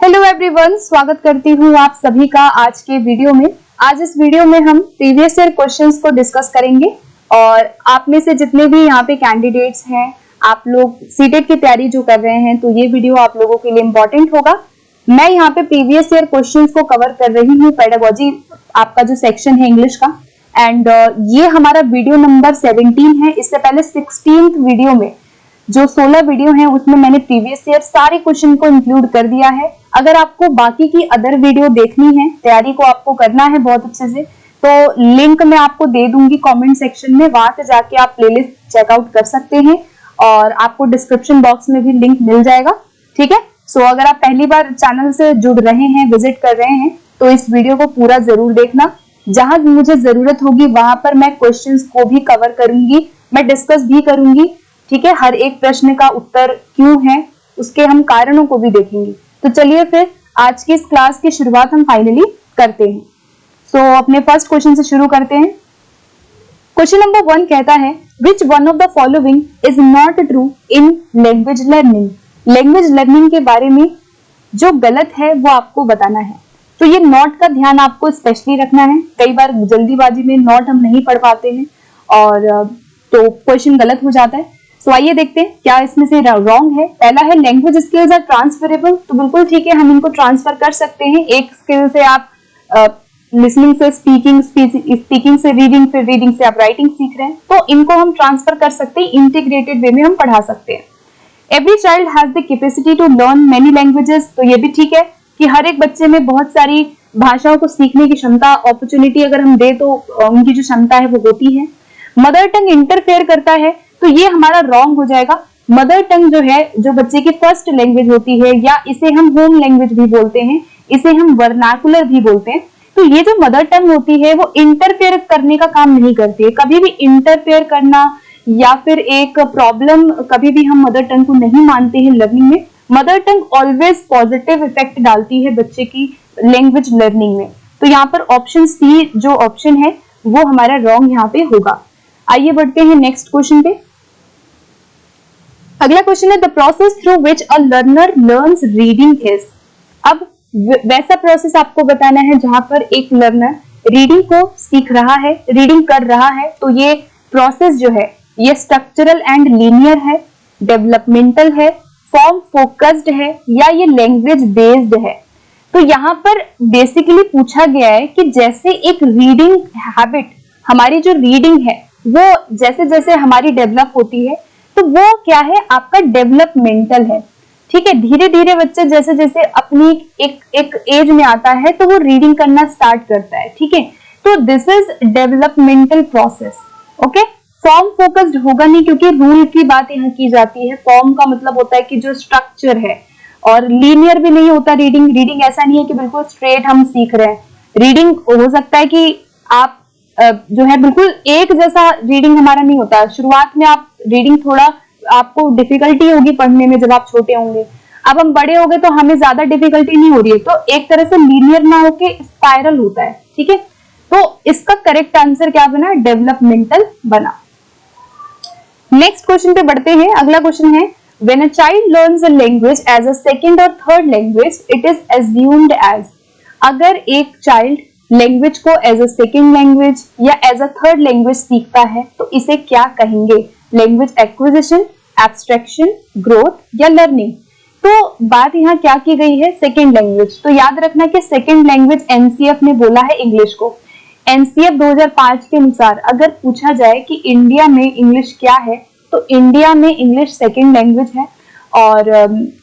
Hello everyone, स्वागत करती हूँ आप सभी का आज के वीडियो में। आज इस वीडियो में हम प्रीवियस ईयर क्वेश्चंस को डिस्कस करेंगे और आप में से जितने भी यहाँ पे कैंडिडेट्स हैं, आप लोग सीटेट की तैयारी जो कर रहे हैं, तो ये वीडियो आप लोगों के लिए इम्पोर्टेंट होगा। मैं यहाँ पे प्रीवियस ईयर क्वेश्चंस को कवर कर रही हूँ, पेडागोजी आपका जो सेक्शन है इंग्लिश का, एंड ये हमारा वीडियो नंबर 17 है। इससे पहले 16th वीडियो में जो 16 वीडियो है उसमें मैंने प्रीवियस ईयर सारे क्वेश्चन को इंक्लूड कर दिया है। अगर आपको बाकी की अदर वीडियो देखनी है, तैयारी को आपको करना है बहुत अच्छे से, तो लिंक मैं आपको दे दूंगी कमेंट सेक्शन में, वहां से जाके आप प्लेलिस्ट चेकआउट कर सकते हैं और आपको डिस्क्रिप्शन बॉक्स में भी लिंक मिल जाएगा। ठीक है, सो अगर आप पहली बार चैनल से जुड़ रहे हैं, विजिट कर रहे हैं, तो इस वीडियो को पूरा जरूर देखना। जहां मुझे जरूरत होगी वहां पर मैं क्वेश्चंस को भी कवर करूंगी, मैं डिस्कस भी करूंगी। ठीक है, हर एक प्रश्न का उत्तर क्यों है, उसके हम कारणों को भी देखेंगे। तो चलिए फिर आज की इस क्लास की शुरुआत हम फाइनली करते हैं। सो अपने फर्स्ट क्वेश्चन से शुरू करते हैं। क्वेश्चन नंबर 1 कहता है, which one of the following is not true in language learning. Language learning के बारे में जो गलत है वो आपको बताना है। तो ये नॉट का ध्यान आपको स्पेशली रखना है। कई बार जल्दीबाजी में नॉट हम नहीं पढ़ पाते हैं और तो क्वेश्चन गलत हो जाता है। तो आइए देखते हैं क्या इसमें से रॉन्ग है। पहला है लैंग्वेज स्किल्स आर ट्रांसफरेबल। तो बिल्कुल ठीक है, हम इनको ट्रांसफर कर सकते हैं। एक स्किल से आप लिसनिंग से स्पीकिंग, स्पीकिंग से रीडिंग, फिर रीडिंग से आप राइटिंग सीख रहे हैं, तो इनको हम ट्रांसफर कर सकते हैं, इंटीग्रेटेड वे में हम पढ़ा सकते हैं। Every child has the capacity to learn many languages. तो ये भी ठीक है कि हर एक बच्चे में बहुत सारी भाषाओं को सीखने की क्षमता, अपॉर्चुनिटी अगर हम दे तो उनकी जो क्षमता है वो होती है। मदर टंग इंटरफेयर करता है, तो ये हमारा रॉन्ग हो जाएगा। मदर टंग जो है, जो बच्चे की फर्स्ट लैंग्वेज होती है, या इसे हम होम लैंग्वेज भी बोलते हैं, इसे हम वर्नाकुलर भी बोलते हैं। तो ये जो मदर टंग होती है वो इंटरफेयर करने का काम नहीं करती है। कभी भी इंटरफेयर करना या फिर एक प्रॉब्लम, कभी भी हम मदर टंग को नहीं मानते हैं लर्निंग में। Mother tongue always positive effect डालती है बच्चे की लैंग्वेज लर्निंग में। तो यहाँ पर ऑप्शन सी जो ऑप्शन है वो हमारा रॉन्ग यहाँ पे होगा। आइए बढ़ते हैं नेक्स्ट क्वेश्चन पे। अगला क्वेश्चन है, the process through which a learner learns reading is. अब वैसा प्रोसेस आपको बताना है जहां पर एक लर्नर रीडिंग को सीख रहा है, रीडिंग कर रहा है। तो ये प्रोसेस जो है ये स्ट्रक्चरल एंड लीनियर है, डेवलपमेंटल है, फॉर्म फोकस्ड है, या ये लैंग्वेज बेस्ड है। तो यहाँ पर बेसिकली पूछा गया है कि जैसे एक रीडिंग हैबिट, हमारी जो रीडिंग है वो जैसे जैसे हमारी डेवलप होती है, तो वो क्या है, आपका डेवलपमेंटल है। ठीक है, धीरे धीरे बच्चा जैसे जैसे अपनी एक एज में आता है तो वो रीडिंग करना स्टार्ट करता है। ठीक है, तो this is developmental process. Okay, form focused होगा नहीं, क्योंकि रूल की बात यहाँ की जाती है। फॉर्म का मतलब होता है कि जो स्ट्रक्चर है, और लीनियर भी नहीं होता रीडिंग। रीडिंग ऐसा नहीं है कि बिल्कुल स्ट्रेट हम सीख रहे हैं। रीडिंग हो सकता है कि आप जो है बिल्कुल एक जैसा रीडिंग हमारा नहीं होता। शुरुआत में आप रीडिंग थोड़ा आपको डिफिकल्टी होगी पढ़ने में जब आप छोटे होंगे। अब हम बड़े हो गए तो हमें ज्यादा डिफिकल्टी नहीं हो रही है, तो एक तरह से लीनियर ना होके स्पाइरल होता है। ठीक है, तो इसका करेक्ट आंसर क्या बना, डेवलपमेंटल बना। नेक्स्ट क्वेश्चन पे बढ़ते हैं। अगला क्वेश्चन है, when a child learns a language as a second और third language it is assumed as. अगर एक चाइल्ड लैंग्वेज को एज अ सेकेंड लैंग्वेज या एज अ थर्ड लैंग्वेज सीखता है तो इसे क्या कहेंगे, लैंग्वेज एक्विजिशन, एब्स्ट्रैक्शन, ग्रोथ या लर्निंग। तो बात यहाँ क्या की गई है, सेकेंड लैंग्वेज। तो याद रखना कि सेकेंड लैंग्वेज एनसीएफ ने बोला है इंग्लिश को। एनसीएफ 2005 के अनुसार अगर पूछा जाए कि इंडिया में इंग्लिश क्या है, तो इंडिया में इंग्लिश सेकेंड लैंग्वेज है। और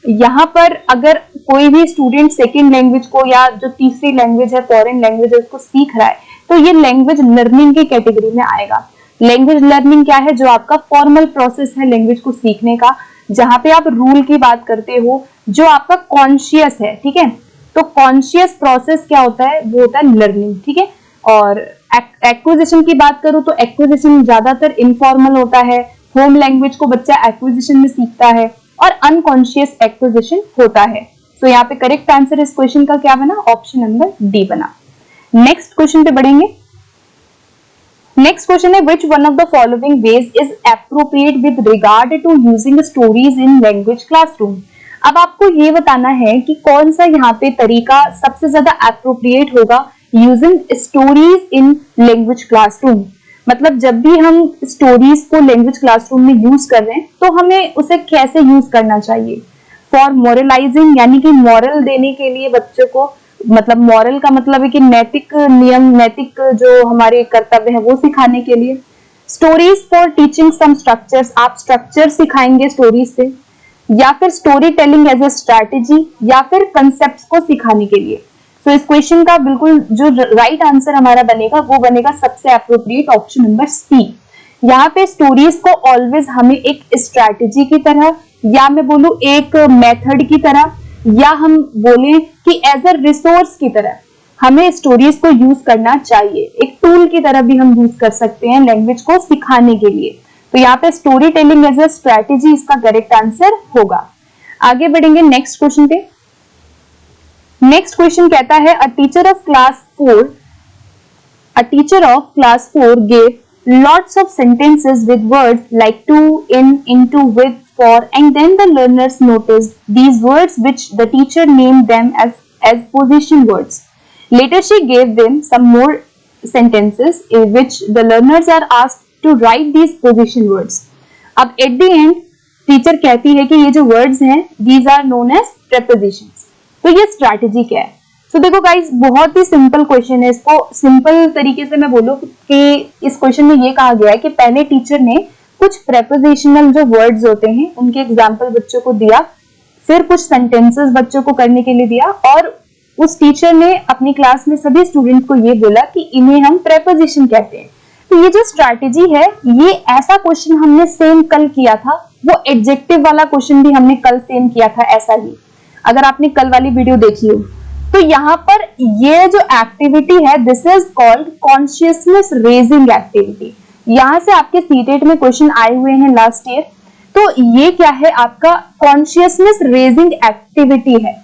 यहाँ पर अगर कोई भी स्टूडेंट सेकेंड लैंग्वेज को या जो तीसरी लैंग्वेज है, फॉरेन लैंग्वेज है, उसको सीख रहा है, तो ये लैंग्वेज लर्निंग की कैटेगरी में आएगा। लैंग्वेज लर्निंग क्या है, जो आपका फॉर्मल प्रोसेस है लैंग्वेज को सीखने का, जहां पे आप रूल की बात करते हो, जो आपका कॉन्शियस है। ठीक है, तो कॉन्शियस प्रोसेस क्या होता है, वो होता है लर्निंग। ठीक है, और एक्विजिशन की बात करूं तो एक्विजिशन ज्यादातर इनफॉर्मल होता है। होम लैंग्वेज को बच्चा एक्विजिशन में सीखता है और अनकॉन्शियस एक्विजिशन होता है। तो यहाँ पे करेक्ट आंसर इस क्वेश्चन का क्या बना, ऑप्शन नंबर डी बना। नेक्स्ट क्वेश्चन पे बढ़ेंगे। नेक्स्ट क्वेश्चन है, which one of the following ways is appropriate with regard to using stories in language classroom। अब आपको ये बताना है कि कौन सा यहाँ पे तरीका सबसे ज्यादा एप्रोप्रिएट होगा using stories in language classroom. मतलब जब भी हम स्टोरीज को लैंग्वेज क्लासरूम में यूज कर रहे हैं तो हमें उसे कैसे यूज करना चाहिए। फॉर मोरलाइजिंग, यानी कि मॉरल देने के लिए बच्चों को, मतलब मॉरल का मतलब है कि नैतिक नियम, नैतिक जो हमारे कर्तव्य है वो सिखाने के लिए। Stories for teaching some structures, आप स्ट्रक्चर सिखाएंगे स्टोरीज से, या फिर story telling as a strategy, या फिर कंसेप्ट को सिखाने के लिए। तो इस क्वेश्चन का बिल्कुल जो राइट आंसर हमारा बनेगा वो बनेगा सबसे एप्रोप्रिएट ऑप्शन नंबर सी। यहाँ पे स्टोरीज को ऑलवेज हमें एक स्ट्रैटेजी की तरह, या मैं बोलूं एक मेथड की तरह, या हम बोले कि एज अ रिसोर्स की तरह हमें स्टोरीज को यूज करना चाहिए। एक टूल की तरह भी हम यूज कर सकते हैं लैंग्वेज को सिखाने के लिए। तो यहाँ पे story telling as a strategy इसका करेक्ट आंसर होगा। आगे बढ़ेंगे नेक्स्ट क्वेश्चन पे। नेक्स्ट क्वेश्चन कहता है a teacher of class 4 gave lots of sentences with words like to, in, into, with, for, and then the learners noticed these words which the teacher named them as position words. Later she gave them some more sentences in which the learners are asked to write these position words. अब at the end teacher कहती है कि ये जो words हैं these are known as prepositions. तो ये strategy क्या है? तो देखो गाइस, बहुत ही सिंपल क्वेश्चन है। इसको सिंपल तरीके से मैं बोलूं कि इस क्वेश्चन में ये कहा गया है कि पहले टीचर ने कुछ प्रेपोजिशनल जो वर्ड्स होते हैं उनके एग्जाम्पल बच्चों को दिया, फिर कुछ सेंटेंसेस बच्चों को करने के लिए दिया, और उस टीचर ने अपनी क्लास में सभी स्टूडेंट को ये बोला कि इन्हें हम प्रेपोजिशन कहते हैं। तो ये जो स्ट्रैटेजी है, ये ऐसा क्वेश्चन हमने सेम कल किया था, वो एडजेक्टिव वाला क्वेश्चन भी हमने कल सेम किया था ऐसा ही, अगर आपने कल वाली वीडियो देखी हो। तो यहाँ पर ये जो एक्टिविटी है this is called consciousness raising activity. यहाँ से आपके सीटेट में क्वेश्चन आए हुए हैं लास्ट ईयर। तो ये क्या है? आपका कॉन्शियसनेस रेजिंग एक्टिविटी है।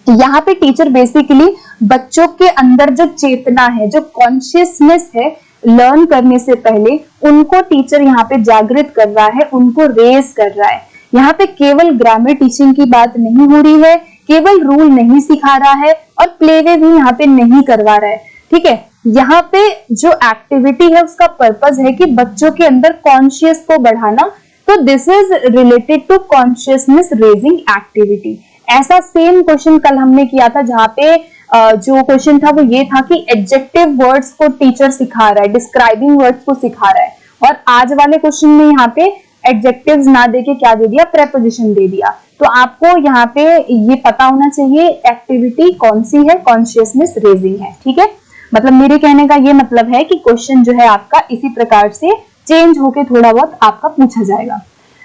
यहाँ पे टीचर बेसिकली बच्चों के अंदर जो चेतना है, जो कॉन्शियसनेस है लर्न करने से पहले, उनको टीचर यहाँ पे जागृत कर रहा है, उनको रेज कर रहा है। यहाँ पे केवल ग्रामर टीचिंग की बात नहीं हो रही है, केवल रूल नहीं सिखा रहा है, और प्ले वे भी यहाँ पे नहीं करवा रहा है। ठीक है, यहाँ पे जो एक्टिविटी है उसका पर्पस है कि बच्चों के अंदर कॉन्शियस को बढ़ाना। तो this is related to consciousness raising activity. ऐसा सेम क्वेश्चन कल हमने किया था, जहाँ पे जो क्वेश्चन था वो ये था कि एडजेक्टिव वर्ड्स को टीचर सिखा रहा है, डिस्क्राइबिंग वर्ड्स को सिखा रहा है, और आज वाले क्वेश्चन में यहाँ पे एडजेक्टिव्स ना देके क्या दे दिया? प्रेपोजिशन दे दिया। तो आपको यहाँ पे ये पता होना चाहिए एक्टिविटी कौन सी है, कॉन्शियसनेस रेजिंग है। ठीक है, मतलब मेरे कहने का ये मतलब है कि क्वेश्चन जो है आपका इसी प्रकार से चेंज होके थोड़ा बहुत आपका पूछा जाएगा।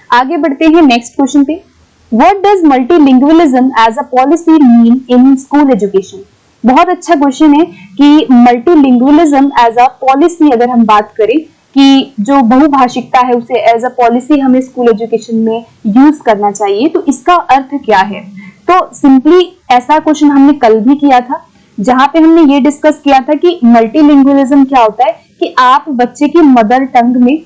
आगे बढ़ते हैं नेक्स्ट क्वेश्चन पे। What does multilingualism as a policy mean in school education? बहुत अच्छा क्वेश्चन है कि मल्टीलिंगुअलिज्म एज अ पॉलिसी, अगर हम बात करें कि जो बहुभाषिकता है उसे एज अ पॉलिसी हमें स्कूल एजुकेशन में यूज करना चाहिए, तो इसका अर्थ क्या है? तो सिंपली ऐसा क्वेश्चन हमने कल भी किया था, जहां पे हमने ये डिस्कस किया था कि मल्टीलिंगुअलिज्म क्या होता है कि आप बच्चे की मदर टंग में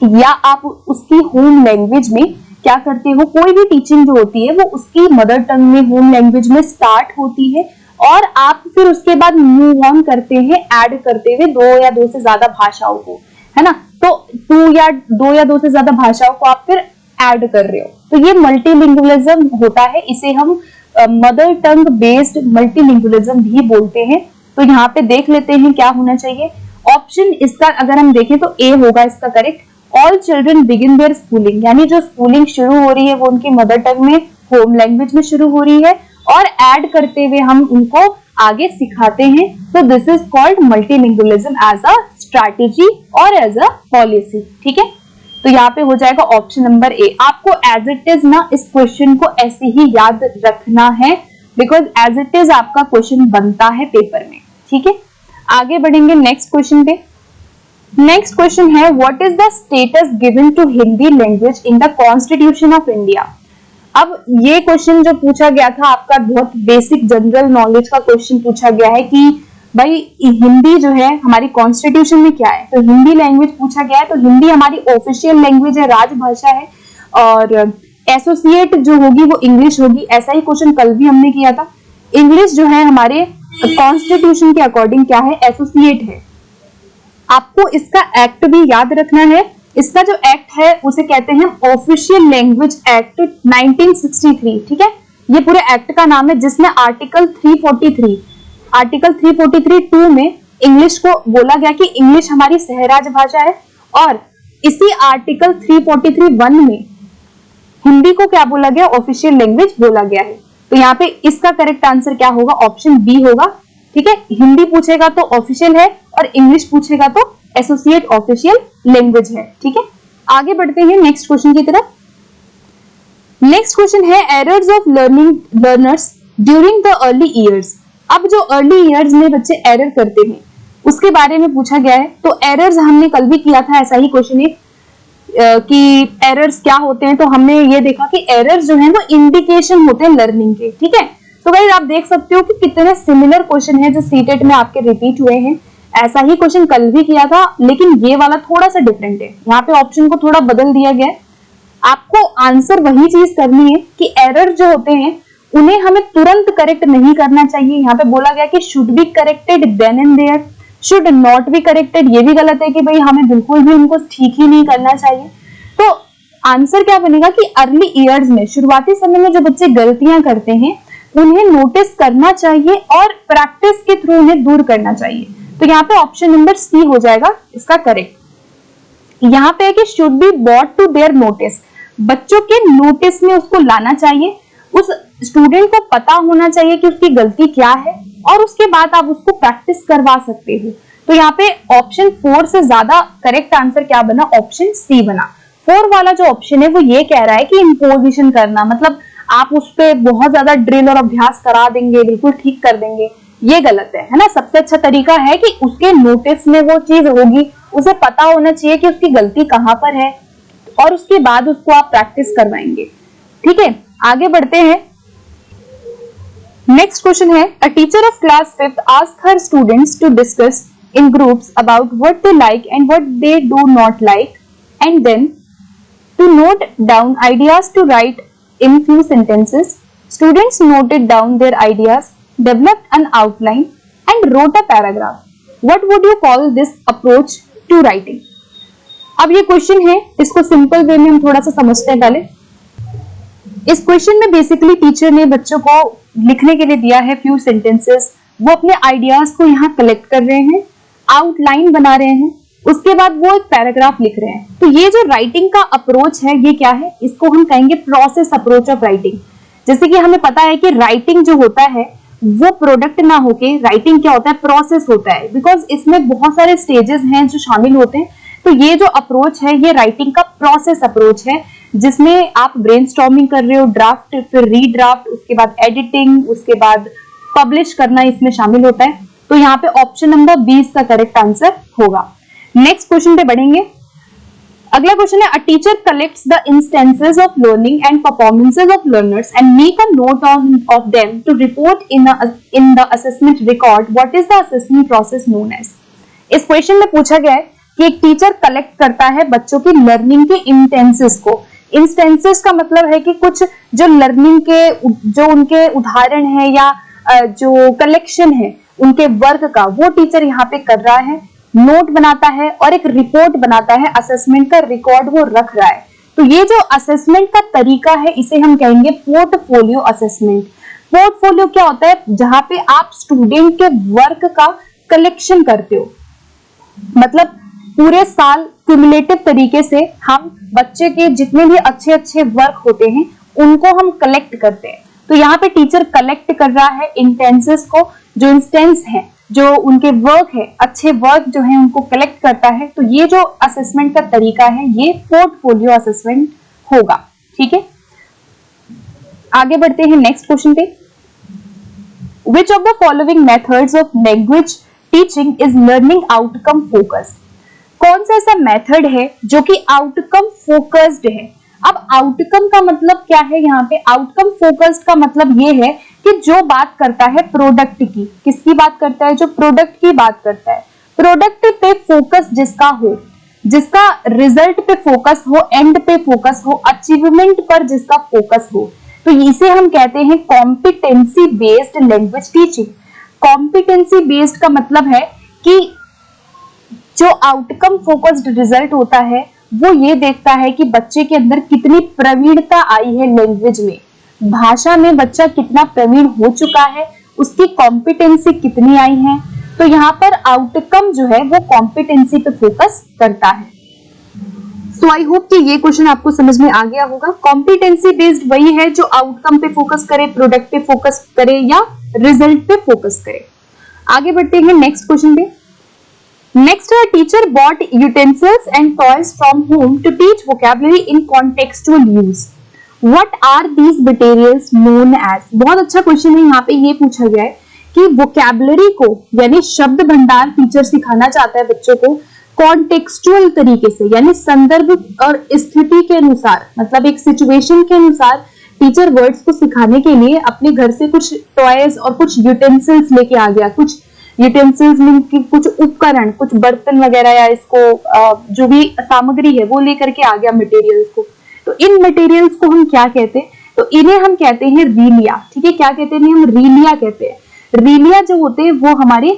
या आप उसकी होम लैंग्वेज में क्या करते हो, कोई भी टीचिंग जो होती है वो उसकी मदर टंग में, होम लैंग्वेज में स्टार्ट होती है, और आप फिर उसके बाद मूव ऑन करते हैं ऐड करते हुए दो या दो से ज्यादा भाषाओं को, है ना। तो दो या दो से ज्यादा भाषाओं को आप फिर ऐड कर रहे हो, तो ये मल्टीलिंगुअलिज्म होता है। इसे हम मदर टंग बेस्ड मल्टीलिंगुअलिज्म भी बोलते हैं। तो यहाँ पे देख लेते हैं क्या होना चाहिए। ऑप्शन इसका अगर हम देखें तो ए होगा इसका correct. All children begin their schooling, यानी जो स्कूलिंग शुरू हो रही है वो उनकी मदर टंग में, होम लैंग्वेज में शुरू हो रही है, और ऐड करते हुए हम उनको आगे सिखाते हैं। तो this is called multilingualism as a strategy और एज अ पॉलिसी। ठीक है, तो यहाँ पे हो जाएगा ऑप्शन नंबर ए। आपको एज इट इज ना इस क्वेश्चन को ऐसे ही याद रखना है, बिकॉज एज इट इज आपका क्वेश्चन बनता है पेपर में। ठीक है, आगे बढ़ेंगे नेक्स्ट क्वेश्चन पे। नेक्स्ट क्वेश्चन है what is the status given to Hindi language in the constitution of India. अब ये क्वेश्चन जो पूछा गया था आपका बहुत बेसिक जनरल नॉलेज का क्वेश्चन पूछा गया है कि भाई हिंदी जो है हमारी कॉन्स्टिट्यूशन में क्या है। तो हिंदी लैंग्वेज पूछा गया है, तो हिंदी हमारी ऑफिशियल लैंग्वेज है, राजभाषा है, और एसोसिएट जो होगी वो इंग्लिश होगी। ऐसा ही क्वेश्चन कल भी हमने किया था। इंग्लिश जो है हमारे कॉन्स्टिट्यूशन के अकॉर्डिंग क्या है, एसोसिएट है। आपको इसका एक्ट भी याद रखना है। इसका जो एक्ट है उसे कहते हैं ऑफिशियल लैंग्वेज एक्ट 1963, ठीक है। ये पूरे एक्ट का नाम है, जिसमें आर्टिकल 343(2) में इंग्लिश को बोला गया कि इंग्लिश हमारी सहराज भाषा है, और इसी आर्टिकल 343(1) में हिंदी को क्या बोला गया, ऑफिशियल लैंग्वेज बोला गया है। तो यहाँ पे इसका करेक्ट आंसर क्या होगा, ऑप्शन बी होगा, ठीक है। हिंदी पूछेगा तो ऑफिशियल है और इंग्लिश पूछेगा तो एसोसिएट ऑफिशियल लैंग्वेज है, ठीक है। आगे बढ़ते हैं नेक्स्ट क्वेश्चन की तरफ। नेक्स्ट क्वेश्चन है errors of learners during the early years. अब जो अर्ली ईयर्स में बच्चे एरर करते हैं उसके बारे में पूछा गया है। तो एरर्स हमने कल भी किया था, ऐसा ही क्वेश्चन है कि एरर्स क्या होते हैं। तो हमने ये देखा कि एरर्स जो है वो इंडिकेशन होते हैं लर्निंग के, ठीक है। तो गाइस आप देख सकते हो कि कितने सिमिलर क्वेश्चन है जो सीटेट में आपके रिपीट हुए हैं। ऐसा ही क्वेश्चन कल भी किया था, लेकिन ये वाला थोड़ा सा डिफरेंट है। यहाँ पे ऑप्शन को थोड़ा बदल दिया गया है। आपको आंसर वही चीज करनी है कि एरर जो होते हैं उन्हें हमें तुरंत करेक्ट नहीं करना चाहिए। यहाँ पे बोला गया कि should be corrected then and there, should not be corrected, ये भी गलत है कि भाई हमें बिल्कुल भी उनको ठीक ही नहीं करना चाहिए। तो आंसर क्या बनेगा कि अर्ली ईयर्स में, शुरुआती समय में जो बच्चे गलतियां करते हैं उन्हें नोटिस करना चाहिए और प्रैक्टिस के थ्रू उन्हें दूर करना चाहिए। तो यहाँ पे ऑप्शन नंबर सी हो जाएगा इसका करेक्ट। यहाँ पे है कि should be brought to their notice, बच्चों के नोटिस में उसको लाना चाहिए। उस स्टूडेंट को पता होना चाहिए कि उसकी गलती क्या है और उसके बाद आप उसको प्रैक्टिस करवा सकते हो। तो यहाँ पे ऑप्शन 4 से ज्यादा करेक्ट आंसर क्या बना, ऑप्शन सी बना। 4 वाला जो ऑप्शन है वो ये कह रहा है कि इम्पोजिशन करना, मतलब आप उस पर बहुत ज्यादा ड्रिल और अभ्यास करा देंगे, बिल्कुल ठीक कर देंगे, ये गलत है ना। सबसे अच्छा तरीका है कि उसके नोटिस में वो चीज होगी, उसे पता होना चाहिए कि उसकी गलती कहाँ पर है और उसके बाद उसको आप प्रैक्टिस करवाएंगे, ठीक है। आगे बढ़ते हैं। नेक्स्ट क्वेश्चन है a teacher of class 5th asked her students to discuss in groups about what they like and what they do not like, and then to note down ideas to write in few sentences. Students noted down their ideas, developed an outline and wrote a paragraph. What would you call this approach to writing? अब ये question है, इसको simple way में हम थोड़ा सा समझते हैं पहले। इस क्वेश्चन में बेसिकली टीचर ने बच्चों को लिखने के लिए दिया है फ्यू सेंटेंसेस। वो अपने आइडियाज को यहाँ कलेक्ट कर रहे हैं, आउटलाइन बना रहे हैं, उसके बाद वो एक पैराग्राफ लिख रहे हैं। तो ये जो राइटिंग का अप्रोच है ये क्या है, इसको हम कहेंगे प्रोसेस अप्रोच ऑफ राइटिंग। जैसे कि हमें पता है कि राइटिंग जो होता है वो प्रोडक्ट ना होके राइटिंग क्या होता है, प्रोसेस होता है, बिकॉज इसमें बहुत सारे स्टेजेस हैं जो शामिल होते हैं। तो ये जो अप्रोच है ये राइटिंग का प्रोसेस अप्रोच है, जिसमें आप ब्रेनस्टॉर्मिंग कर रहे हो, ड्राफ्ट, फिर रीड्राफ्ट, उसके बाद एडिटिंग, उसके बाद पब्लिश करना इसमें शामिल होता है। तो यहाँ पे ऑप्शन नंबर 20 का करेक्ट आंसर होगा। नेक्स्ट क्वेश्चन पे बढ़ेंगे। अगला क्वेश्चन है a teacher collects the instances of learning and performances of learners and make a note of them to report in the assessment record. What is the assessment process known as? इस question में पूछा गया है कि एक teacher collect करता है बच्चों की लर्निंग के इंटेंसेस को। इंस्टेंसेस का मतलब है कि कुछ जो लर्निंग के जो उनके उदाहरण है या जो कलेक्शन है उनके वर्क का, वो टीचर यहाँ पे कर रहा है, नोट बनाता है और एक रिपोर्ट बनाता है, असेसमेंट का रिकॉर्ड वो रख रहा है। तो ये जो असेसमेंट का तरीका है इसे हम कहेंगे पोर्टफोलियो असेसमेंट। पोर्टफोलियो क्या होता है, जहां पे आप स्टूडेंट के वर्क का कलेक्शन करते हो, मतलब पूरे साल क्यूमुलेटिव तरीके से हम बच्चे के जितने भी अच्छे अच्छे वर्क होते हैं उनको हम कलेक्ट करते हैं। तो यहाँ पे टीचर कलेक्ट कर रहा है इंटेंसेस को, जो इंस्टेंस है, जो उनके वर्क है, अच्छे वर्क जो है उनको कलेक्ट करता है। तो ये जो असेसमेंट का तरीका है ये पोर्टफोलियो असेसमेंट होगा, ठीक है। आगे बढ़ते हैं नेक्स्ट क्वेश्चन पे। Which of the following methods of language teaching is learning outcome focused? कौन सा ऐसा मेथड है जो कि आउटकम फोकस्ड है? अब आउटकम का मतलब क्या है, यहाँ पे आउटकम फोकस्ड का मतलब ये है कि जो बात करता है प्रोडक्ट की, किसकी बात करता है, जो प्रोडक्ट की बात करता है, प्रोडक्ट पे फोकस जिसका हो, जिसका रिजल्ट पे फोकस हो, एंड पे फोकस हो, अचीवमेंट पर जिसका फोकस हो, तो इसे हम कहते हैं competency based language teaching. Competency based का मतलब है कि जो आउटकम फोकस्ड रिजल्ट होता है वो ये देखता है कि बच्चे के अंदर कितनी प्रवीणता आई है लैंग्वेज में, भाषा में बच्चा कितना प्रवीण हो चुका है, उसकी कॉम्पिटेंसी कितनी आई है। तो यहाँ पर आउटकम जो है वो कॉम्पिटेंसी पे फोकस करता है। सो आई होप कि ये क्वेश्चन आपको समझ में आ गया होगा। कॉम्पिटेंसी बेस्ड वही है जो आउटकम पे फोकस करे, प्रोडक्ट पे फोकस करे या रिजल्ट पे फोकस करे। आगे बढ़ते हैं नेक्स्ट क्वेश्चन पे। Next, a teacher bought utensils and toys from home to teach vocabulary in contextual use. What are these materials known as? बहुत अच्छा क्वेश्चन है। यहाँ पे ये पूछा गया है कि vocabulary को यानी शब्द भंडार टीचर सिखाना चाहता है बच्चों को कॉन्टेक्सचुअल तरीके से, यानी संदर्भ और स्थिति के अनुसार, मतलब एक सिचुएशन के अनुसार टीचर वर्ड्स को सिखाने के लिए अपने घर से कुछ टॉयज और कुछ यूटेंसिल्स लेके आ गया। कुछ यूटेंसिल्स मीन कि कुछ उपकरण, कुछ बर्तन वगैरह या इसको जो भी सामग्री है वो लेकर के आ गया मटेरियल्स को। तो इन मटेरियल्स को हम क्या कहते हैं? तो इन्हें हम कहते हैं रीलिया। ठीक है, क्या कहते हैं? हम रीलिया कहते हैं। रीलिया जो होते हैं वो हमारे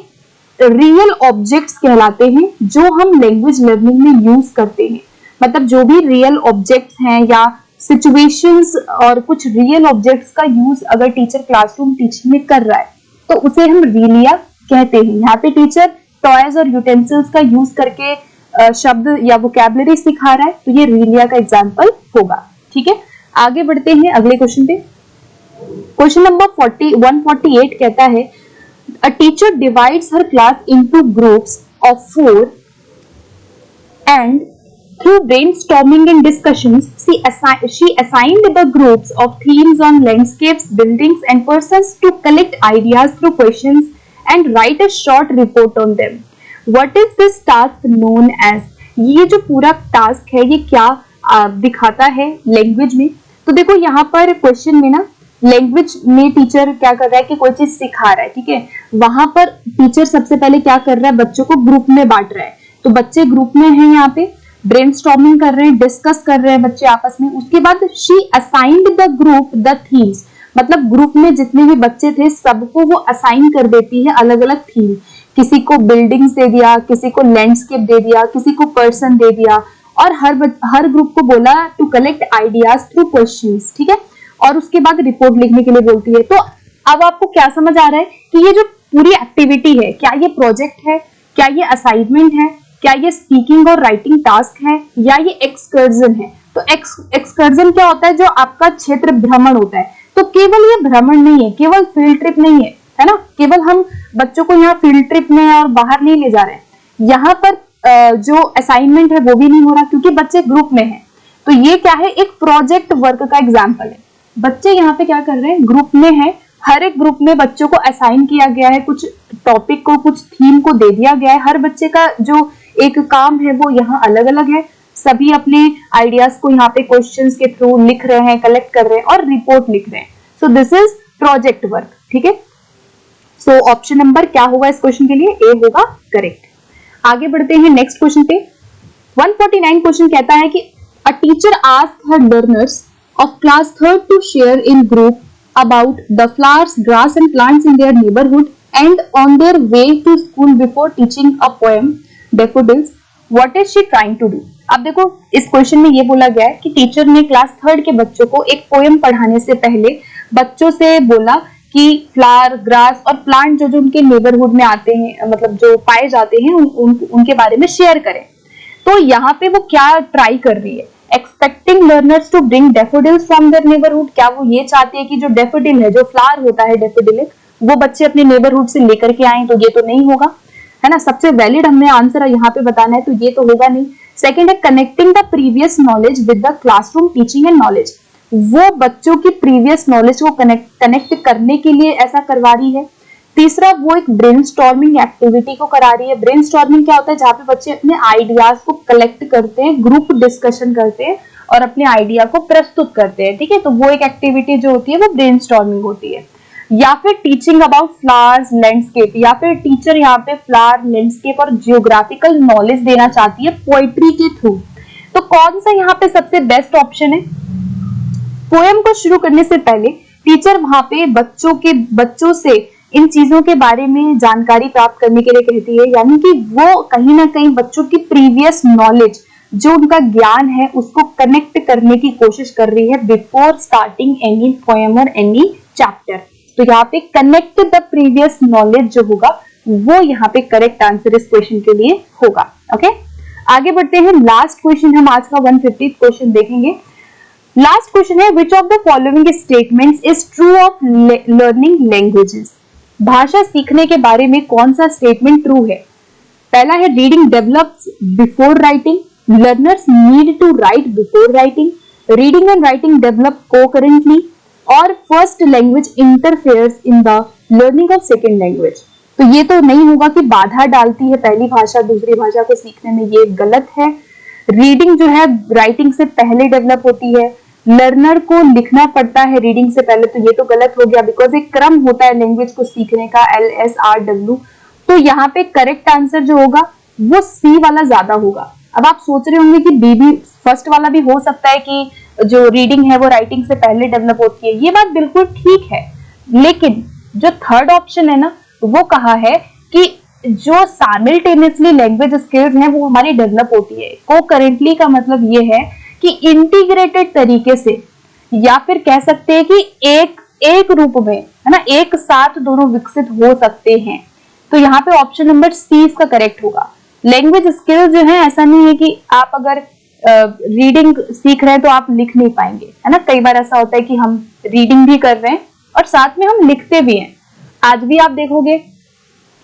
रियल ऑब्जेक्ट्स कहलाते हैं जो हम लैंग्वेज लर्निंग में यूज करते हैं। मतलब जो भी रियल ऑब्जेक्ट्स हैं या सिचुएशंस और कुछ रियल ऑब्जेक्ट्स का यूज अगर टीचर क्लासरूम टीचिंग में कर रहा है तो उसे हम रीलिया कहते हैं। यहाँ पे टीचर टॉयज और यूटेंसिल्स का यूज करके शब्द या वोकैबुलरी सिखा रहा है, तो ये रीलिया का एग्जांपल होगा। ठीक है, आगे बढ़ते हैं अगले क्वेश्चन पे। क्वेश्चन नंबर 148 कहता है a teacher divides her class into groups of 4 and through brainstorming and discussions she assigned the groups of themes on landscapes, buildings and persons to collect ideas through questions and write a short report on them. What is this task known as? ये जो पूरा task है ये क्या दिखाता है language में? तो देखो यहाँ पर क्वेश्चन में ना लैंग्वेज में टीचर क्या कर रहा है कि कोई चीज सिखा रहा है। ठीक है, वहां पर टीचर सबसे पहले क्या कर रहा है, बच्चों को ग्रुप में बांट रहा है। तो बच्चे ग्रुप में हैं, यहाँ पे ब्रेनस्टॉर्मिंग कर रहे हैं, डिस्कस कर रहे हैं बच्चे आपस में। उसके बाद she assigned the group the themes, मतलब ग्रुप में जितने भी बच्चे थे सबको वो असाइन कर देती है अलग अलग थीम। किसी को बिल्डिंग्स दे दिया, किसी को लैंडस्केप दे दिया, किसी को पर्सन दे दिया, और हर ग्रुप को बोला to collect ideas through questions. ठीक है, और उसके बाद रिपोर्ट लिखने के लिए बोलती है। तो अब आपको क्या समझ आ रहा है कि ये जो पूरी एक्टिविटी है, क्या ये प्रोजेक्ट है, क्या ये असाइनमेंट है, क्या ये स्पीकिंग और राइटिंग टास्क है, या ये एक्सकर्जन है? तो एक्सकर्जन क्या होता है? जो आपका क्षेत्र भ्रमण होता है। तो केवल ये भ्रमण नहीं है, केवल फील्ड ट्रिप नहीं है ना, केवल हम बच्चों को यहाँ फील्ड ट्रिप में और बाहर नहीं ले जा रहे हैं। यहाँ पर जो असाइनमेंट है वो भी नहीं हो रहा क्योंकि बच्चे ग्रुप में हैं। तो ये क्या है? एक प्रोजेक्ट वर्क का एग्जाम्पल है। बच्चे यहाँ पे क्या कर रहे हैं? ग्रुप में है। हर एक ग्रुप में बच्चों को असाइन किया गया है, कुछ टॉपिक को, कुछ थीम को दे दिया गया है। हर बच्चे का जो एक काम है वो यहाँ अलग अलग है। सभी अपने आइडियाज को यहाँ पे क्वेश्चंस के थ्रू लिख रहे हैं, कलेक्ट कर रहे हैं और रिपोर्ट लिख रहे हैं। So this is project work. ठीक है, सो ऑप्शन नंबर क्या होगा इस क्वेश्चन के लिए? ए होगा करेक्ट। आगे बढ़ते हैं नेक्स्ट क्वेश्चन पे। 149 क्वेश्चन कहता है कि a teacher asked her learners of class 3rd to share in group about the flowers, grass and plants in their neighborhood and on their way to school before teaching a poem daffodils. What is she trying to do? अब देखो इस question में ये बोला गया है कि teacher ने क्लास 3rd के बच्चों को एक पोएम पढ़ाने से पहले बच्चों से बोला कि फ्लावर, ग्रास और प्लांट जो उनके नेबरहुड में आते हैं, मतलब जो पाए जाते हैं उनके बारे में शेयर करें। तो यहाँ पे वो क्या ट्राई कर रही है? Expecting learners to bring daffodils from their neighbourhood. क्या वो ये चाहती है कि जो डेफोडिल है, जो फ्लावर होता है डेफोडिल, वो बच्चे अपने नेबरहुड से लेकर के आए? तो ये तो नहीं होगा, है ना। सबसे वैलिड हमने आंसर यहाँ पे बताना है, तो ये तो होगा नहीं। सेकंड है connecting the previous knowledge with the classroom teaching and knowledge. वो बच्चों की प्रीवियस नॉलेज को कनेक्ट करने के लिए ऐसा करवा रही है। तीसरा, वो एक ब्रेनस्टॉर्मिंग एक्टिविटी को करा रही है। ब्रेनस्टॉर्मिंग क्या होता है? जहाँ पे बच्चे अपने आइडियाज को कलेक्ट करते हैं, ग्रुप डिस्कशन करते हैं और अपने आइडिया को प्रस्तुत करते हैं। ठीक है, तो वो एक एक्टिविटी जो होती है वो ब्रेनस्टॉर्मिंग होती है। या फिर टीचिंग अबाउट फ्लावर्स लैंडस्केप, या फिर टीचर यहाँ पे फ्लावर लैंडस्केप और जियोग्राफिकल नॉलेज देना चाहती है पोएट्री के थ्रू। तो कौन सा यहाँ पे सबसे बेस्ट ऑप्शन है? पोएम को शुरू करने से पहले टीचर वहां पे बच्चों से इन चीजों के बारे में जानकारी प्राप्त करने के लिए कहती है, यानी कि वो कहीं ना कहीं बच्चों की प्रीवियस नॉलेज, जो उनका ज्ञान है, उसको कनेक्ट करने की कोशिश कर रही है बिफोर स्टार्टिंग एनी पोएम और एनी चैप्टर। तो यहाँ पे कनेक्ट द प्रीवियस नॉलेज जो होगा वो यहाँ पे करेक्ट आंसर इस क्वेश्चन के लिए होगा। ओके, आगे बढ़ते हैं। लास्ट क्वेश्चन हम आज का 150th क्वेश्चन देखेंगे। लास्ट क्वेश्चन है, which of the following statements is true of learning languages? भाषा सीखने के बारे में कौन सा स्टेटमेंट ट्रू है? पहला है, reading develops before writing, learners need to write before writing, reading and writing develop concurrently, और first language interferes in the learning of second language. तो ये तो नहीं होगा कि बाधा डालती है पहली भाषा दूसरी भाषा को सीखने में, ये गलत है। रीडिंग जो है राइटिंग से पहले डेवलप होती है, लर्नर को लिखना पड़ता है रीडिंग से पहले, तो ये तो गलत हो गया, बिकॉज एक क्रम होता है लैंग्वेज को सीखने का, LSRW। तो यहाँ पे करेक्ट आंसर जो होगा वो सी वाला ज्यादा होगा। अब आप सोच रहे होंगे कि बी भी, फर्स्ट वाला भी हो सकता है कि जो रीडिंग है वो राइटिंग से पहले डेवलप होती है, ये बात बिल्कुल ठीक है, लेकिन जो थर्ड ऑप्शन है ना, वो कहा है कि जो साइमल्टेनियसली लैंग्वेज स्किल्स हैं वो हमारी डेवलप होती है। को-करेंटली का मतलब ये है कि इंटीग्रेटेड तरीके से, या फिर कह सकते हैं कि एक रूप में, है ना, एक साथ दोनों विकसित हो सकते हैं। तो यहाँ पे ऑप्शन नंबर सी इसका करेक्ट होगा। लैंग्वेज स्किल जो है, ऐसा नहीं है कि आप अगर रीडिंग सीख रहे हैं तो आप लिख नहीं पाएंगे, है ना। कई बार ऐसा होता है कि हम रीडिंग भी कर रहे हैं और साथ में हम लिखते भी हैं। आज भी आप देखोगे,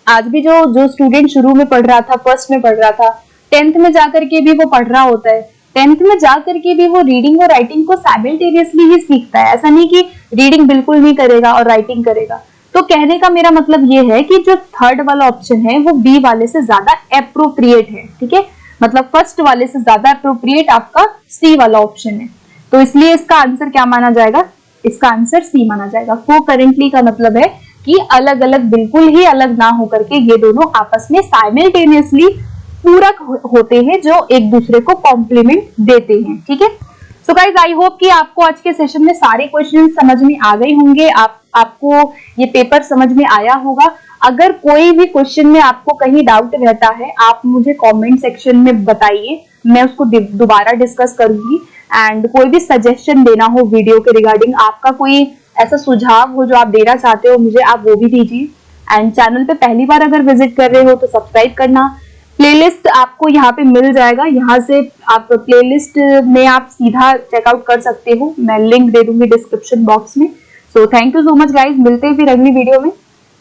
आज भी जो स्टूडेंट शुरू में पढ़ रहा था, फर्स्ट में पढ़ रहा था, 10th में जाकर के भी वो पढ़ रहा होता है, 10th में जाकर के भी वो रीडिंग और राइटिंग को साइमल्टेनियसली ही सीखता है। ऐसा नहीं कि रीडिंग बिल्कुल नहीं करेगा और राइटिंग करेगा। तो कहने का मेरा मतलब ये है कि जो थर्ड वाला ऑप्शन है वो बी वाले से ज्यादा एप्रोप्रिएट है, ठीक है। मतलब फर्स्ट वाले से ज्यादा एप्रोप्रिएट आपका सी वाला ऑप्शन है। तो इसलिए इसका आंसर क्या माना जाएगा? इसका आंसर सी माना जाएगा। को-करेंटली का मतलब है कि अलग अलग, बिल्कुल ही अलग ना होकर के ये दोनों आपस में साइमल्टेनियसली पूरक होते हैं, जो एक दूसरे को कॉम्प्लीमेंट देते हैं, ठीक है। सो गाइज, आई होप कि आपको आज के सेशन में सारे क्वेश्चन समझ में आ गए होंगे, आपको ये पेपर समझ में आया होगा। अगर कोई भी क्वेश्चन में आपको कहीं डाउट रहता है, आप मुझे कमेंट सेक्शन में बताइए, मैं उसको दोबारा डिस्कस करूंगी। एंड कोई भी सजेशन देना हो वीडियो के रिगार्डिंग, आपका कोई ऐसा सुझाव हो जो आप देना चाहते हो मुझे, आप वो भी दीजिए। एंड चैनल पे पहली बार अगर विजिट कर रहे हो तो सब्सक्राइब करना। प्लेलिस्ट आपको यहाँ पे मिल जाएगा, यहाँ से आप प्लेलिस्ट में आप सीधा चेकआउट कर सकते हो, मैं लिंक दे दूंगी डिस्क्रिप्शन बॉक्स में। So thank you so much guys, मिलते हैं फिर अगली वीडियो में।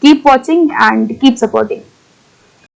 Keep watching and keep supporting.